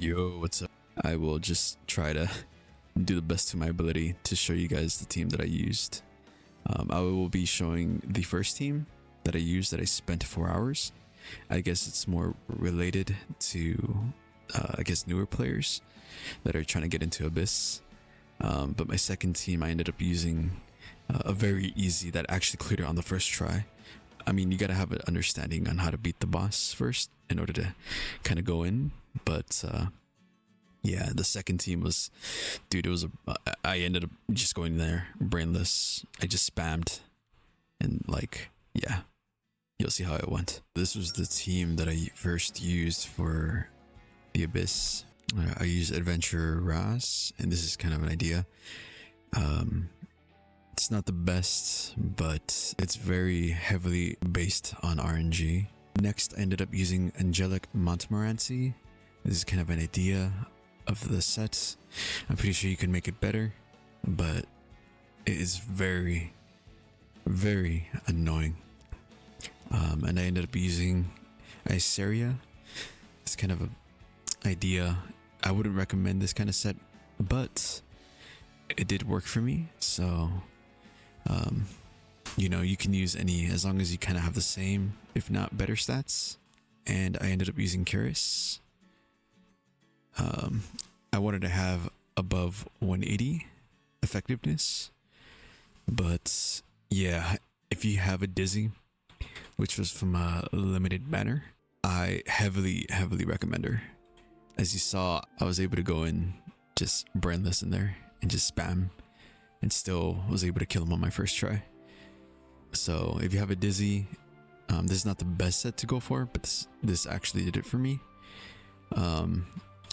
Yo, what's up? I will just try to do the best to my ability to show you guys the team that I used. I will be showing the first team that I used that I spent 4 hours. I guess it's more related to, I guess, newer players that are trying to get into Abyss. But my second team, I ended up using a very easy that actually cleared it on the first try. I mean, you gotta have an understanding on how to beat the boss first in order to kind of go in. But yeah, the second team was, dude, it was I ended up just going there brainless. I just spammed, and like, yeah, you'll see how it went. This was the team that I first used for the Abyss. I used Adventurer Ras, and this is kind of an idea. It's not the best, but it's very heavily based on RNG. Next, I ended up using Angelic Montmorency. This is kind of an idea of the set. I'm pretty sure you can make it better, but it is very, very annoying. And I ended up using Iseria. It's kind of an idea. I wouldn't recommend this kind of set, but it did work for me. So, you know, you can use any as long as you kind of have the same, if not better stats. And I ended up using Curious. I wanted to have above 180 effectiveness, but yeah, if you have a Dizzy, which was from a limited banner, I heavily recommend her. As you saw, I was able to go in just brainless in there and just spam, and still was able to kill him on my first try. So if you have a Dizzy, this is not the best set to go for, but this actually did it for me.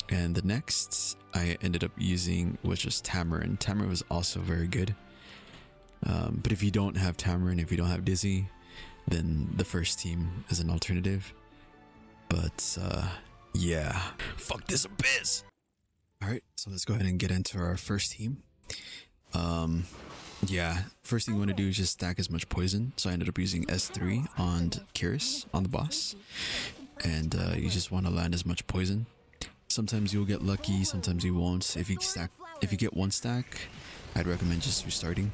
And the next I ended up using, which was Tamarin. Tamarin was also very good. But if you don't have Tamarin, if you don't have Dizzy, then the first team is an alternative. But yeah, fuck this Abyss. All right, so let's go ahead and get into our first team. Yeah, first thing you want to do is just stack as much poison. So I ended up using S3 on Curious on the boss, and you just want to land as much poison. Sometimes you'll get lucky, sometimes you won't. If you get one stack, I'd recommend just restarting.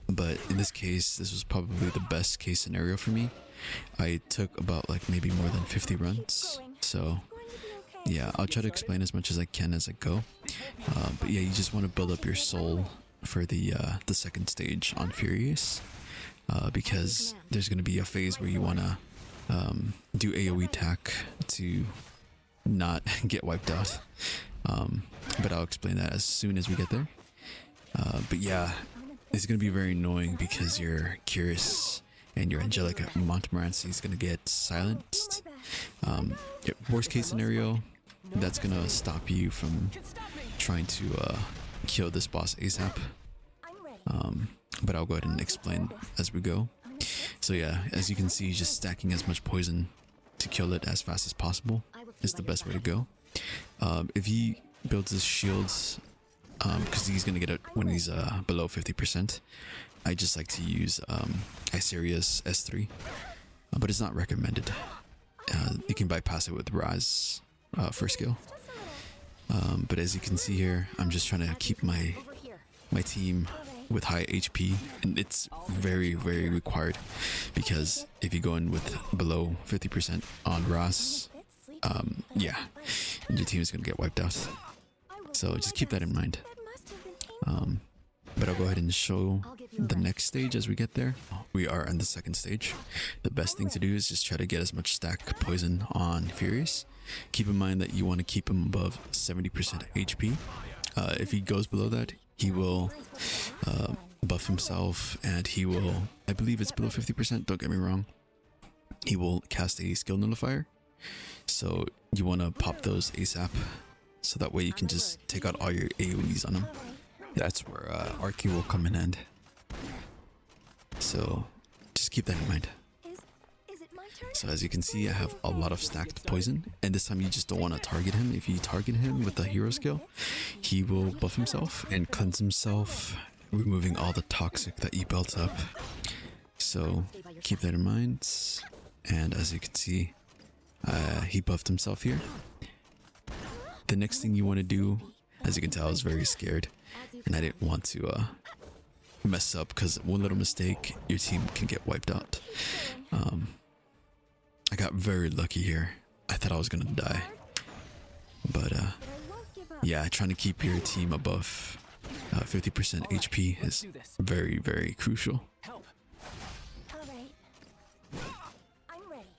But in this case, this was probably the best case scenario for me. I took about like maybe more than 50 runs. So yeah, I'll try to explain as much as I can as I go. But yeah, you just want to build up your soul for the second stage on Furious. Because there's going to be a phase where you want to do AoE attack to not get wiped out. But I'll explain that as soon as we get there. But yeah, it's going to be very annoying because your Curious and your Angelic Montmorency is going to get silenced. Worst case scenario, that's going to stop you from trying to kill this boss ASAP. But I'll go ahead and explain as we go. So yeah, as you can see, just stacking as much poison to kill it as fast as possible is the best way to go. If he builds his shields, because he's gonna get it when he's below 50%, I just like to use Iseria's S3, but it's not recommended. You can bypass it with Raz first skill. But as you can see here, I'm just trying to keep my team with high HP, and it's very required, because if you go in with below 50% on Ras, yeah, your team is gonna get wiped out. So just keep that in mind. But I'll go ahead and show the next stage as we get there. We are on the second stage. The best thing to do is just try to get as much stack poison on Furious. Keep in mind that you want to keep him above 70% HP. If he goes below that, he will buff himself, and he will, I believe it's below 50%, don't get me wrong, he will cast a skill nullifier. So you want to pop those ASAP, so that way you can just take out all your AoEs on him. That's where Arky will come in hand. So just keep that in mind. So as you can see, I have a lot of stacked poison, and this time you just don't want to target him. If you target him with the hero skill, he will buff himself and cleanse himself, removing all the toxic that you built up. So keep that in mind. And as you can see, he buffed himself here. the next thing you want to do, as you can tell, I was very scared, and I didn't want to mess up because one little mistake, your team can get wiped out. I got very lucky here. I thought I was gonna die, but yeah, trying to keep your team above 50% HP is very, very crucial. Help! All right. I'm ready.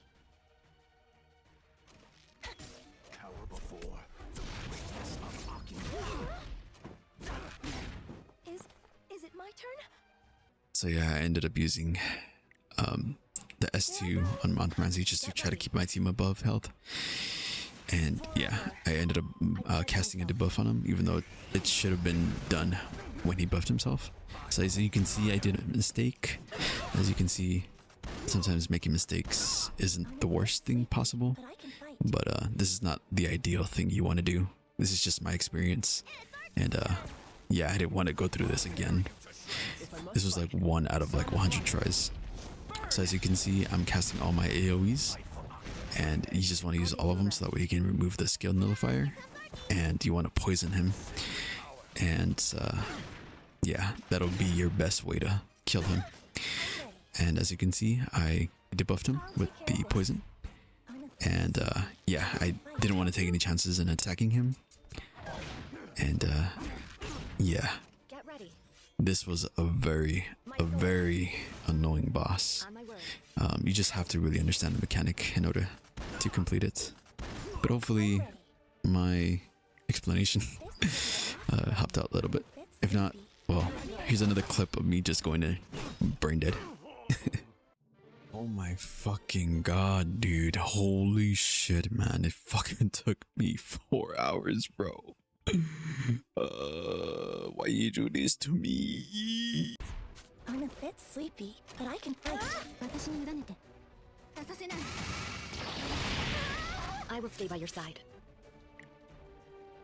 Cower before the greatness of Akira. Is it my turn? So yeah, I ended up using the S2 on Montmorency just to try to keep my team above health. And yeah, I ended up casting a debuff on him, even though it should have been done when he buffed himself. So as you can see, I did a mistake. As you can see, sometimes making mistakes isn't the worst thing possible, But I can fight. but this is not the ideal thing you want to do. This is just my experience. And yeah, I didn't want to go through this again. This was like 1 out of like 100 tries. So as you can see, I'm casting all my AoEs, and you just want to use all of them so that way you can remove the skill nullifier, and you want to poison him. And yeah, that'll be your best way to kill him. And as you can see, I debuffed him with the poison. And yeah, I didn't want to take any chances in attacking him. And yeah, Get ready. this was a very annoying boss. On my word. You just have to really understand the mechanic in order to complete it. But hopefully my explanation helped out a little bit. If not, well, here's another clip of me just going to brain dead. Oh my fucking god, dude. Holy shit, man. It fucking took me 4 hours, bro. Why you do this to me? I'm a bit sleepy, but I can fight. I will stay by your side.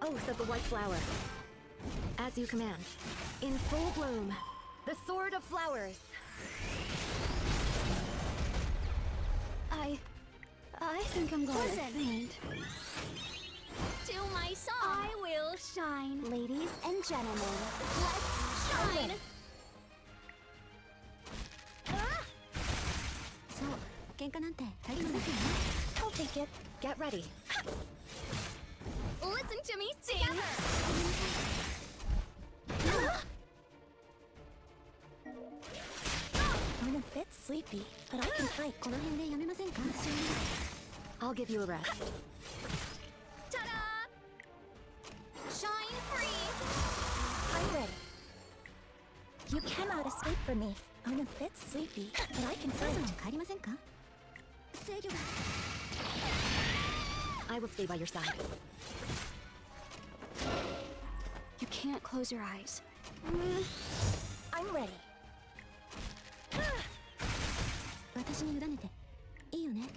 Oath of the White Flower. As you command. In full bloom. The Sword of Flowers. I think I'm going Listen. to faint. To my song. I will shine. Ladies and gentlemen, let's shine. So, 喧嘩なんて入りませんよ。 I'll take it. Get ready. Listen to me sing. I'm a bit sleepy, but I can fight. この辺でやめませんか？ I'll give you a rest. Ta-da! Shine free. I'm ready. You cannot escape from me. I'm a bit sleepy, but I can そろそろ fight. 帰りませんか？制御が I will stay by your side. You can't close your eyes. I'm ready. 私に委ねていいよね？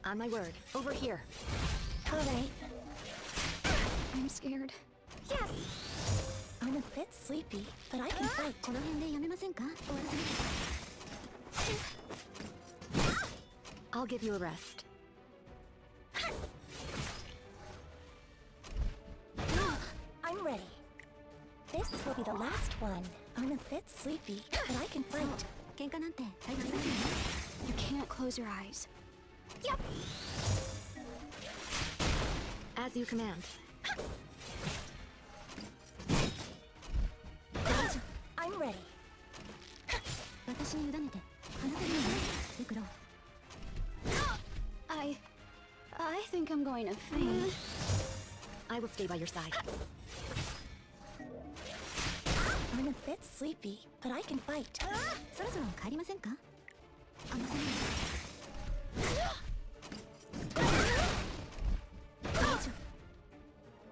On my word. Over here. All right. I'm scared. Yes. I'm a bit sleepy, but I can fight. この辺でやめませんか？終わらせなきゃ。 I'll give you a rest. I'm ready. This will be the last one. I'm a bit sleepy, but I can fight. 喧嘩なんて入りませんよ。You can't close your eyes. As you command. I'm ready. 私に委ねてあなたにはね、ルクロ。I think I'm going to faint. I will stay by your side. I'm a bit sleepy, but I can fight. そろそろ帰りませんか？あのさん。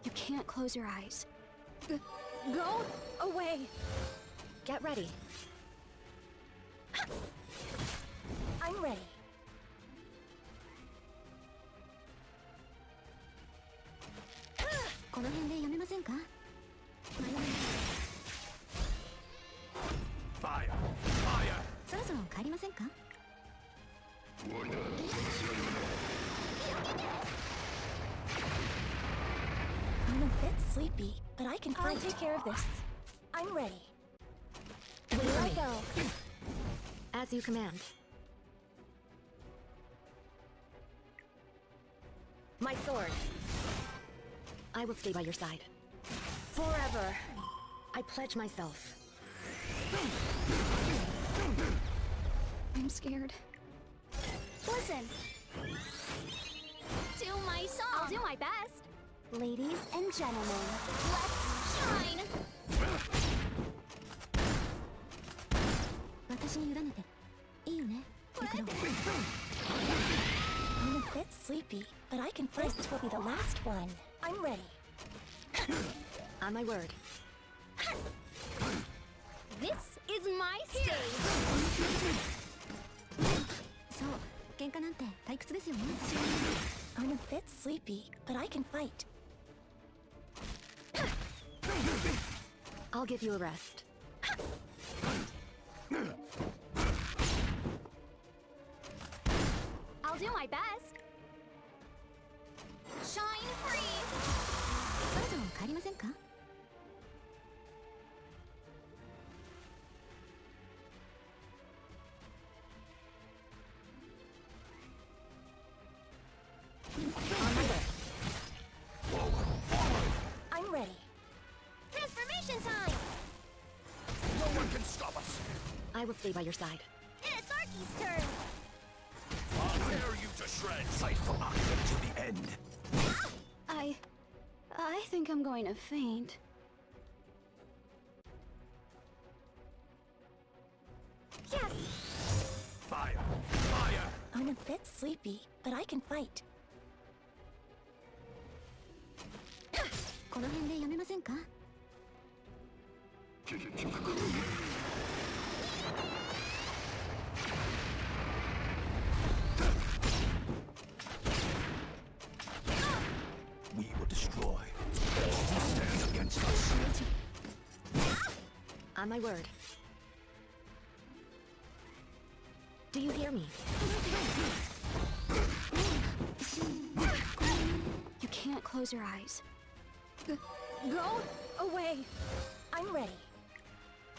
You can't close your eyes. Go away. Get ready. I'm ready.この辺でやめませんか？迷わない。 Fire! Fire! そろそろ帰りませんか？ I'm a bit sleepy, but I can fight. I'll take care of this. I'm ready. Here Here I go. As you command. My sword. I will stay by your side. Forever. I pledge myself. I'm scared. Listen. Do my song. I'll do my best. Ladies and gentlemen, let's shine. 私に委ねていいよね、ユクロ。 I'm a bit sleepy, but I can fight. This will be the last one. I'm ready. On my word. This is my stage. そう、喧嘩なんて退屈ですよね。 I'm a bit sleepy, but I can fight. I'll give you a rest. I'll do my best. Shine free. そろそろ帰りませんか？ On my way. I'm ready. Transformation time. No one can stop us. I will stay by your side. It's Arky's turn. I'll tear you to shreds. Fight for Akira to the end. I think I'm going to faint. Yes. Fire! Fire! I'm a bit sleepy, but I can fight. この辺でやめませんか？ We will destroy all who stand against us. On my word. Do you hear me? You can't close your eyes. Go away. I'm ready.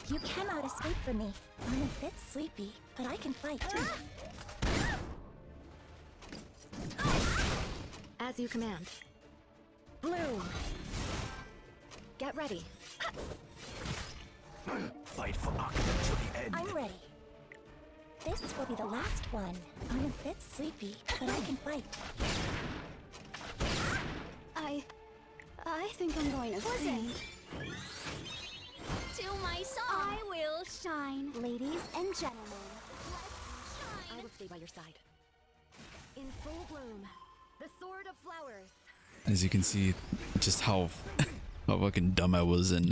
You cannot escape from me. I'm a bit sleepy, but I can fight. As you command. Bloom! Get ready. Fight for Akira to the end. I'm ready. This will be the last one. I'm a bit sleepy, but I can fight. I think I'm going to faint. To my song. I will shine. Ladies and gentlemen, let's I shine. will stay by your side. In full bloom. The sword of flowers. As you can see, just how fucking dumb I was in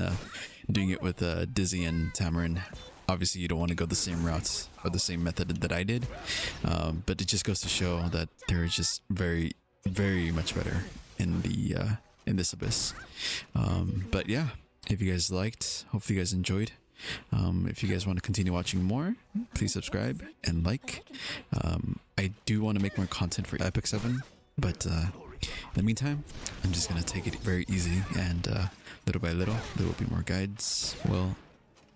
doing it with Dizzy and Tamarin. Obviously, you don't want to go the same routes or the same method that I did, but it just goes to show that they're just very, very much better in the in this abyss. But yeah, if you guys liked, hopefully you guys enjoyed. If you guys want to continue watching more, please subscribe and like. I do want to make more content for Epic 7, but in the meantime, I'm just gonna take it very easy, and little by little, there will be more guides. Well,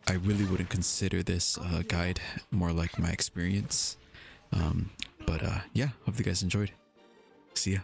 I really wouldn't consider this a guide, more like my experience. But yeah, hope you guys enjoyed. See ya.